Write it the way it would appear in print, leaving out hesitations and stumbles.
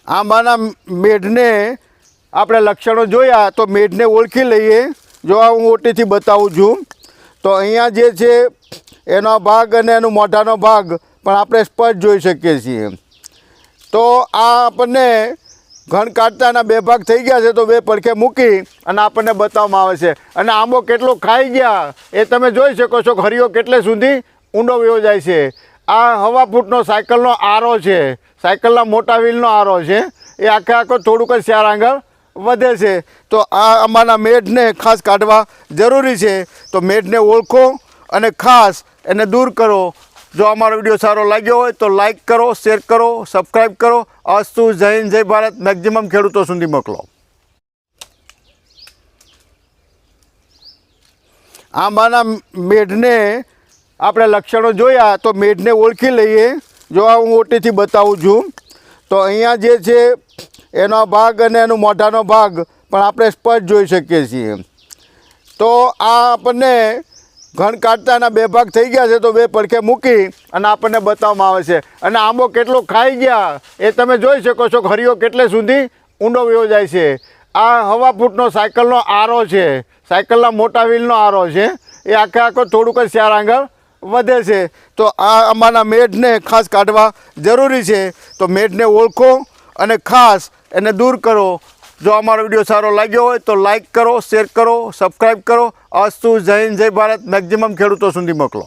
આંબાના મેઢને આપણે લક્ષણો જોયા તો મેઢને ઓળખી લઈએ. જો આ હું ઓટીથી બતાવું છું તો અહીંયા જે છે એનો ભાગ અને એનો મોઢાનો ભાગ પણ આપણે સ્પષ્ટ જોઈ શકીએ છીએ. તો આ આપણને ઘણ કાઢતાના બે ભાગ થઈ ગયા છે તો બે પડખે મૂકી અને આપણને બતાવવામાં આવે છે. અને આંબો કેટલો ખાઈ ગયા એ તમે જોઈ શકો છો. હરિયો કેટલે સુધી ઊંડો વયો જાય છે. આ હવા ફૂટનો સાયકલનો આરો છે, સાયકલના મોટા વ્હીલનો આરો છે. એ આખો થોડુંક જ ચાર આંગળ વધે છે. તો આ આંબાના મેઢને ખાસ કાઢવા જરૂરી છે. તો મેઢને ઓળખો અને ખાસ એને દૂર કરો. જો અમારો વિડીયો સારો લાગ્યો હોય તો લાઈક કરો, શેર કરો, સબસ્ક્રાઈબ કરો. અસ્તુ. જય હિન્દ, જય ભારત. મેક્સિમમ ખેડૂતો સુધી મોકલો. આંબાના મેઢને આપણે લક્ષણો જોયા તો મેઢને ઓળખી લઈએ. જો આ હું ઓટીથી બતાવું છું તો અહીંયા જે છે એનો ભાગ અને એનો મોઢાનો ભાગ પણ આપણે સ્પષ્ટ જોઈ શકીએ છીએ. તો આ આપણને ઘણ કાઢતાના બે ભાગ થઈ ગયા છે તો બે પડખે મૂકી અને આપણને બતાવવામાં આવે છે. અને આંબો કેટલો ખાઈ ગયા એ તમે જોઈ શકો છો. હરિયો કેટલે સુધી ઊંડો વયો જાય છે. આ હવા ફૂટનો સાયકલનો આરો છે, સાયકલના મોટા વ્હીલનો આરો છે. એ આખો થોડુંક જ ચાર આંગળ વધે છે. તો આ આંબાના મેઢને ખાસ કાઢવા જરૂરી છે. તો મેઢને ઓળખો અને ખાસ એને દૂર કરો. જો અમારો વિડીયો સારો લાગ્યો હોય તો લાઈક કરો, શેર કરો, સબસ્ક્રાઈબ કરો. અસ્તુ. જય હિન્દ, જય ભારત. મેક્સિમમ ખેડૂતો સુધી મોકલો.